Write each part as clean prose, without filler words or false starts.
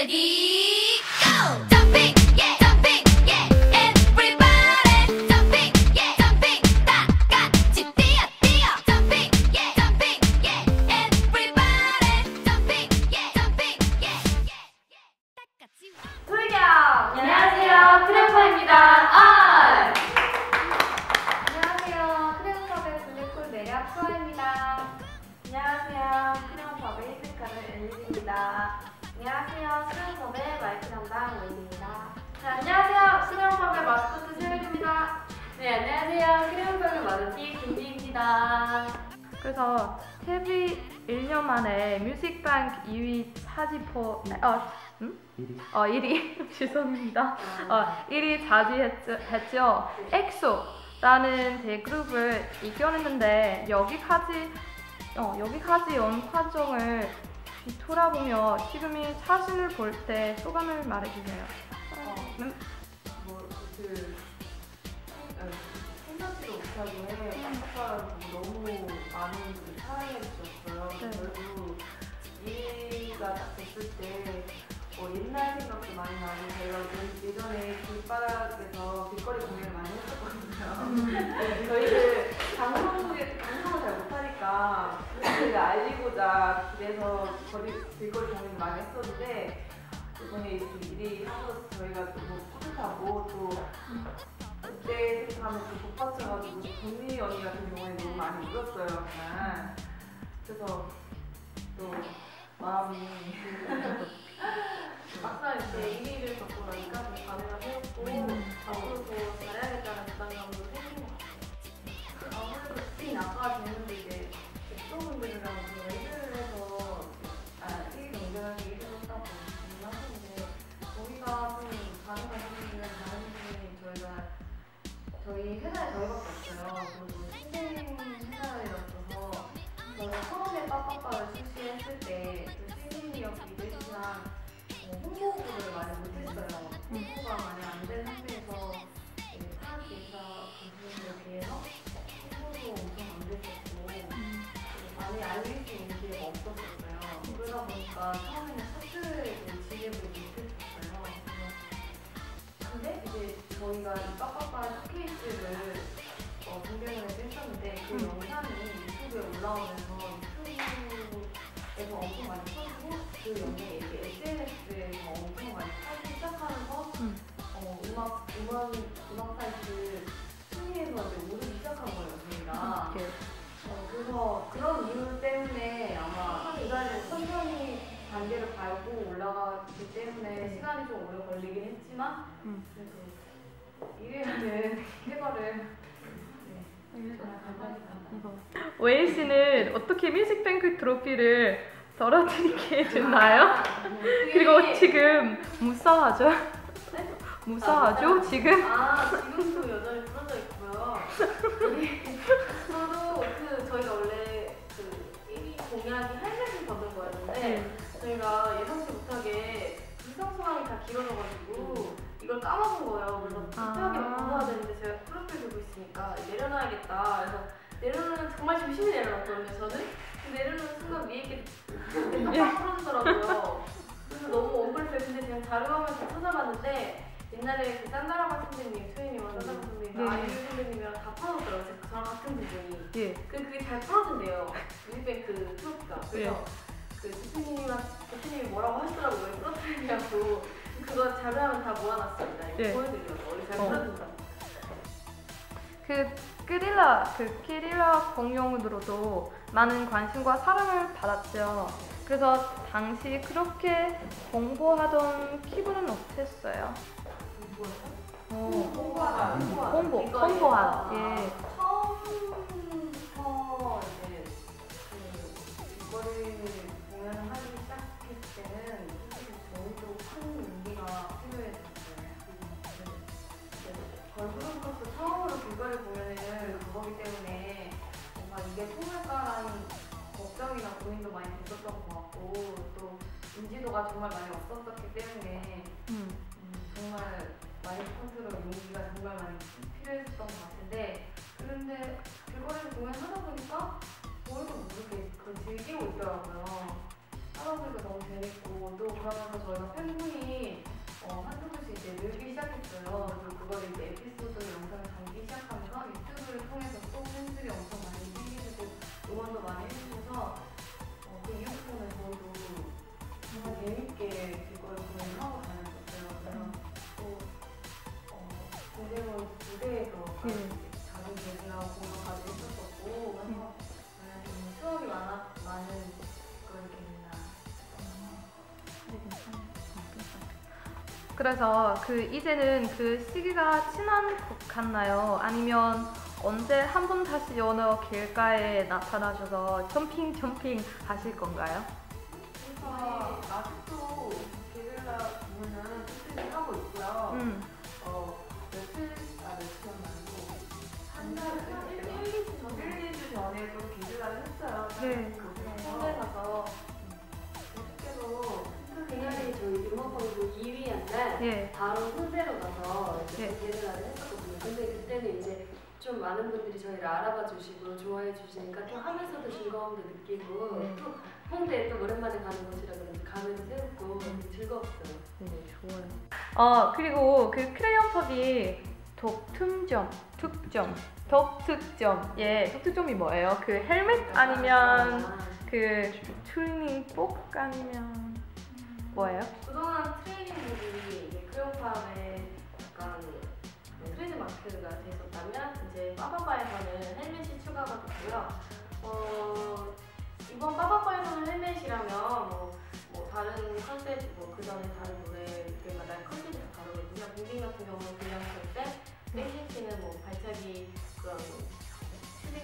Ready, go! Jumping, yeah, jumping, yeah. Everybody, jumping, yeah, jumping. 다 같이 뛰어, 뛰어. Jumping, yeah, jumping, yeah. Everybody, jumping, yeah, jumping, yeah, yeah. 다 같이. 돌격! 안녕하세요, 크레오파입니다. 안녕하세요, 크레오팝의 블랙홀 매력 수아입니다. 안녕하세요, 크레오팝의 히든카드 엘리입니다. 안녕하세요, 크레오팝의 마이크 담당 웬입니다. 네, 안녕하세요, 크레오팝의 마스코트 세율입니다. 네, 안녕하세요, 크레오팝의 마더티 김지입니다. 그래서 데뷔 1년 만에 뮤직뱅크 2위 차지포 1위 죄송합니다. 1위 차지했죠. 엑소라는 대그룹을 이겨냈는데 여기까지 온 과정을 뒤돌아보며 지금의 자신을 볼 때 소감을 말해주세요. 생각지도 못하게 깜빡깜빡 너무 많은 분들이 사랑해주셨어요. 그리고 1위가 딱 됐을 때 옛날 생각도 많이 나고 제가 예전에 길바닥에서 길거리 공연을 많이 했었거든요. 저희들 방송을 잘 못하니까 그들을 알리고자 길에서 길거리 공연을 많이 했었는데 이번에 이렇게 일이 하면서 저희가 너무 뿌듯하고 또 그때 생각하면 좀 돋받쳐가지고 동미 언니 같은 경우에 너무 많이 울었어요. 그냥. 그래서 또 마음이 막상 이제 1위를 겪고 나니까 좀 감회가 새롭고 앞으로도 잘해야겠다는 부담감도 생긴 것 같아요. 아무래도 특히 아까 뵀는데 이제 백성분들이랑 웨이브를 해서 1위 경쟁을 1위를 했다고 하셨는데 저희가 좀 가능한 분들은 다른 분이 저희 회사에 저희밖에 없어요. 그리고 신생 회사였어서 저희가 처음에 빠빠빠를 출시했을 때그 신생이었기도 했지만 홍보를 많이 못했어요. 홍보가 많이 안 된 상태에서 타 기사 분들에 비해서 홍보도 엄청 안 됐었고 많이 알릴 수 있는 기회가 없었어요. 그러다 보니까 처음에는 차트를 진입을 못했었어요. 근데 이제 저희가 이 빠빠빠 쇼케이스를 공개를 했었는데 그 영상이 유튜브에 올라오면서 유튜브에서 엄청 많이 터지고 그 영상이 이렇게 SNS에서 엄청 많이 팔기 시작하면서 음악 사이트 순위에서 이제 오르기 시작한 거예요, 저희가. 그래서 그런 이유 때문에 아마 기간을 천천히 단계를 밟고 올라가기 때문에 시간이 좀 오래 걸리긴 했지만 그래도 1위라는 쾌거를 웨이 씨는 어떻게 뮤직뱅크 트로피를 떨어뜨리게 해줬나요? 그리고 지금 무사하죠? 네? 무사하죠? 지금? 지금도 여전히 부러져 있고요. 저도 저희가 원래 1위 공약이 헬멧을 받은 거였는데 저희가 예상치 못하게 불상소감이 다 길어져가지고 이걸 까먹은 거예요. 그래서 급하게 바꿔야 되는데 제가 프로필 들고 있으니까 내려놔야겠다. 그래서 내려놓으면 정말 조심히 내려놨거든요, 저는. 내려놓는 순간 위에 게 깜빡 풀어지더라고요. 그래서 너무 억울했어요. 근데 제가 자료화면서 찾아봤는데 옛날에 그 짠다라바 선생님, 소희님과 짠다라바 선생님, 아이유 선생님이랑 다 풀어졌더라고요. 저랑 같은 부분이. 그게 잘 풀어진대요. 뮤직뱅크 트로피가. 그래서 그 대표님이 뭐라고 하시더라고요. 풀어뜨리냐고. 그거 자료화면 다 모아놨습니다. 이거 보여드리려고. 원래 잘 풀어진다고. 키릴라 공연으로도 많은 관심과 사랑을 받았죠. 그래서 당시 그렇게 홍보하던 기분은 어땠어요? 홍보하다. 예. 처음부터 이제 길거리 공연을 하기 시작했을 때는 저희도 큰 용기가 필요했었어요. 걸그룹으로서 처음으로 길거리 공연을 가보기 때문에 뭔가 이게 통할까라는 걱정이나 고민도 많이 됐었던 것 같고 또 인지도가 정말 많이 없었기 때문에 정말 마이크 컨트롤 용기가 정말 많이 필요했었던 것 같은데 그런데 길거리에서 공연하다 보니까 저희도 모르게 그걸 즐기고 있더라고요. 하다 보니까 너무 재밌고 또 그러면서 저희가 팬분이 한두 분씩 이제 늘기 시작했어요. 그리고 그걸 이제 에피소드 영상을 담기 시작하면서 유튜브를 통해서 또 팬들이 엄청 많이 생기고 응원도 많이 해주셔서 그 이후부터는 저도 정말 재밌게 그걸 공연하고 다녔었어요. 그래서 또 공대원 무대에서 작은 계기랑 공연까지 했었었고 그래서 좀 추억이 많은 그런 게있나. 그래서 이제는 그 시기가 지난 것 같나요? 아니면 언제 한 번 다시 어느 길가에 나타나셔서 점핑 하실 건가요? 그래서 아직도 게릴라 공연은 꾸준히 하고 있고요. 며칠이었나요? 한 달, 1-2주 전에도 게릴라를 했어요. 네. 서울에 가서 어저께도 그날이 저희 음악방송 2위였는데 예. 바로 홍대로 가서 이제 네. 게릴라를 했었거든요. 근데 그때는 이제 좀 많은 분들이 저희를 알아봐 주시고 좋아해 주시니까 또 하면서도 즐거움도 느끼고 네. 또 홍대에 또 오랜만에 가는 곳이라 그런지 감회도 새롭고 되게 즐거웠어요. 네, 좋아요. 그리고 그 크레용 펍이 독특점. 예, 독특점이 뭐예요? 그 헬멧 아니면 그 트레이닝복 아니면 뭐예요? 그동안 트레이닝복이 이제 크레오팝의 약간 트레이드 마크가 됐었다면 이제 빠바바에서는 헬멧이 추가가 됐고요. 이번 빠바바에서는 헬멧이라면 뭐 다른 컨셉, 그 전에 다른 노래들마다 컨셉이 다 다르거든요. 빙빙 같은 경우는 그냥 컨셉, 땡땡치는 발차기 그런 슈딩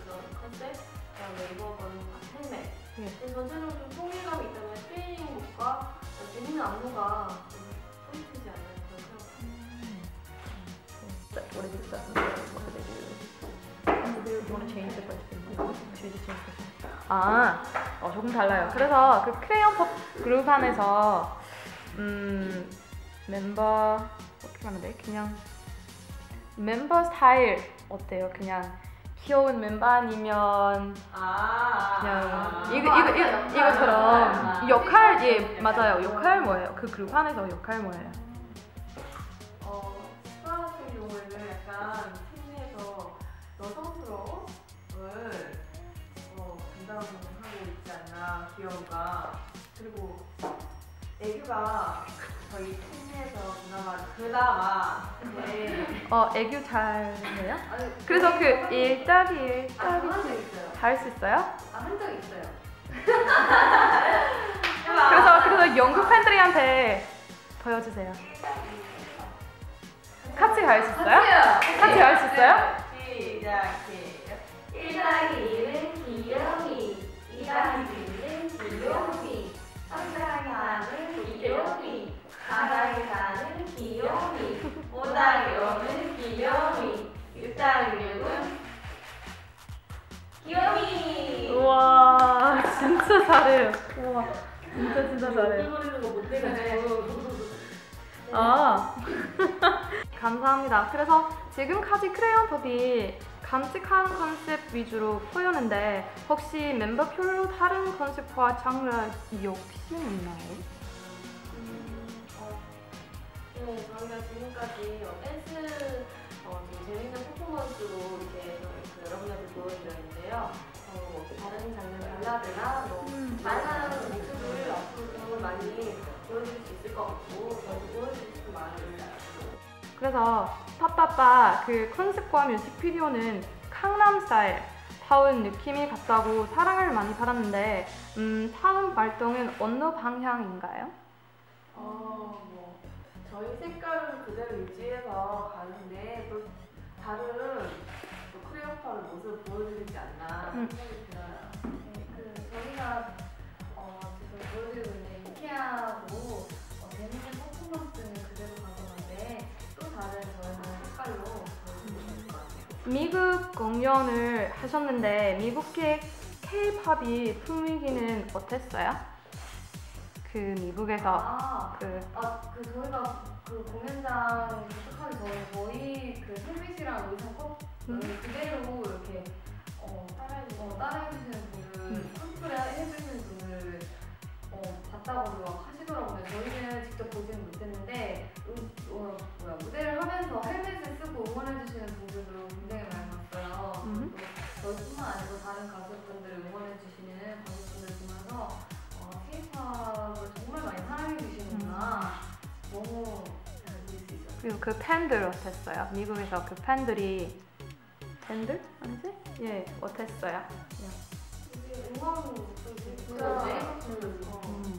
그런 컨셉, 그다음에 이번 거는 헬멧. 네. 전체적으로 좀 통일감이 있다면 트레이닝복과 재밌는 안무가 좀 포인트지 않나 조금 달라요. 그래서 그 크레용 펍 그룹 안에서 멤버 어떻게 하면 돼? 그냥 멤버 스타일 어때요? 그냥 귀여운 멤버 아니면 그냥 이거처럼 역할 예 맞아요. 역할 뭐예요? 그 그룹 안에서 역할 뭐예요? 스파 같은 경우에는 약간 팀내에서 여성스러움을 담당하고 있지 않나, 귀여움과. 그리고 애교가 저희 팀내에서 그나마 애교 잘해요? 아니, 그래서 그 일다리 한적 있어요. 할 수 있어요? 한 적 있어요. 그래서 영국 팬들한테 보여주세요. 같이 할 수 있어요? 같이 할 수 있어요? 시작. 1-1은 귀요미, 2-2는 귀요미, 3-4는 귀요미, 4-4는 귀요미, 5-5는 귀요미, 6-6은 귀요미. 우와 진짜 잘해요. 우와 진짜 잘해요. 오글거리는 거 못 돼가지고. 감사합니다. 그래서 지금까지 크레용 펍이 간직한 컨셉 위주로 보였는데 혹시 멤버별로 다른 컨셉과 장르 욕심 있나요? 네, 저희가 지금까지 댄스 좀 재밌는 퍼포먼스로 이렇게 여러분한테 보여드렸는데요. 다른 장르 발라드나 다양한 모습을 앞으로 정말 많이 보여줄 수 있을 것 같고 저희도 보여줄 수 많이 그래서 빠빠빠 그 컨셉과 뮤직비디오는 강남 스타일 타운 느낌이 같다고 사랑을 많이 받았는데 다음 활동은 어느 방향인가요? 저희 색깔은 그대로 유지해서 가는데 또 다른 크레오파의 모습을 보여드리지 않나 생각이 들어요. 저희가 지금 보여드리고 있는 이케아도 재밌는 퍼포먼스는 그대로 가져가는데 또 다른 저희는 색깔로 보여드리고 있는 것 같아요. 미국 공연을 하셨는데 미국의 K-팝이 분위기는 어땠어요? 그 미국에서 저희가 그 공연장 도착하기 전에 거의 그 헬멧이랑 의상 그대로 이렇게 따라해주시는 분들, 코스프레 해주시는 분들 봤다고 막 하시더라고요. 저희는 직접 보지는 못했는데 무대를 하면서 헬멧을 쓰고 응원해주시는 분들도 굉장히 많이 봤어요. 또 저뿐만 아니고 다른 가수분들 응원해주시는 가수분들 보면서 K-팝을 정말 많이 사랑해주시는구나. 너무 잘 볼 수 있어요. 그리고 그 팬들 어땠어요? 미국에서 그 팬들이 팬들? 아니지? 예, 어땠어요? 응원도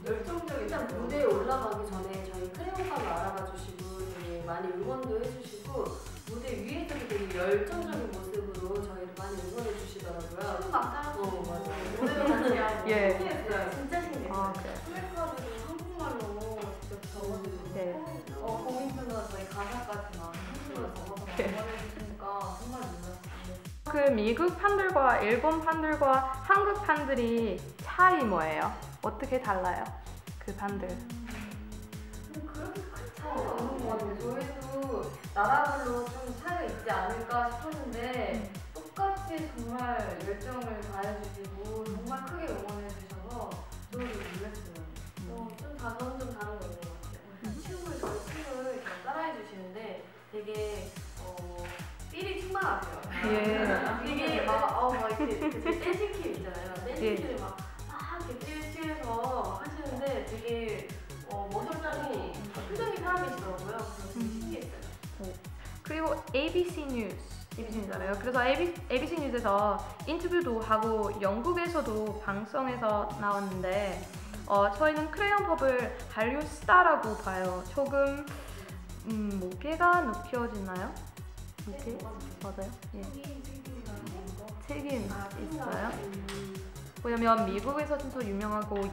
열정적인 일단 무대에 올라가기 전에 저희 크레용팝을 알아봐 주시고 되게 많이 응원도 해주시고 무대 위에서도 되게 열정적인 모습으로 저희를 많이 응원해 주시더라고요. 맞아요. 맞아요. 무대를 같이 하고 예. 신기했어요. 진짜 신기했어요. 그래요? 플래카드도 한국말로 직접 적어주시고 예. 고민표나 저희 가사까지 막 한국말로 적어서 응원해주시니까 정말 놀랐어요. 그 미국 팬들과 일본 팬들과 한국 팬들이 차이 뭐예요? 어떻게 달라요? 그 팬들. 그렇게 큰 차이가 없는 것 같아요. 저희도 나라별로 좀 차이가 있지 않을까 싶었는데 똑같이 정말 열정을 다해주시고 정말 크게 응원해주셔서 저도 놀랐어요. 저는 좀 다른 거 있는 것 같아요. 저희 춤을 따라해 주시는데 되게 삘이 충만하세요. 예. 되게 막 이렇게 댄싱킴 있잖아요. 댄싱킴을 막 이렇게 삘 취해서 하시는데 되게 멋있고 표정이 사람이시더라고요. 그래서 되게 신기했어요. 그리고 ABC 뉴스잖아요. 그래서 ABC 뉴스에서 인터뷰도 하고 영국에서도 방송에서 나왔는데 저희는 크레용팝을 한류 스타라고 봐요. 조금 무게가 높여지나요? 무게? 맞아요. 예. 책임 있어요. 왜냐면 미국에서 진짜 유명하고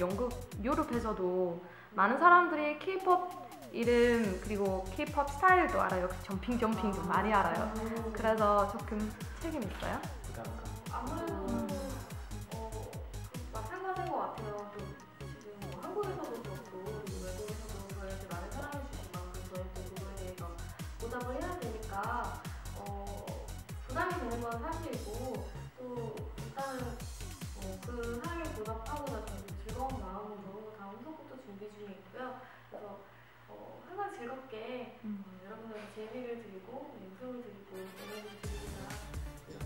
유럽에서도 많은 사람들이 K-pop 이름 그리고 K-pop 스타일도 알아요. 점핑도 많이 알아요. 그래서 조금 책임 있어요. 아무래도 마찬가지인 것 같아요. 또 지금 한국에서도 그렇고 외국에서도 저희한테 많은 사랑해 주신 만큼 저희도 그거에 대해서 보답을 해야 되니까 부담이 되는 건 사실이고 또 일단은 그 사랑에 보답하고 나서 즐거운 마음으로 다음 곡도 준비 중에 있고요. 그래서 항상 즐겁게 여러분들한테 재미를 드리고 웃음을 드리고 에너지 드리고자 이렇게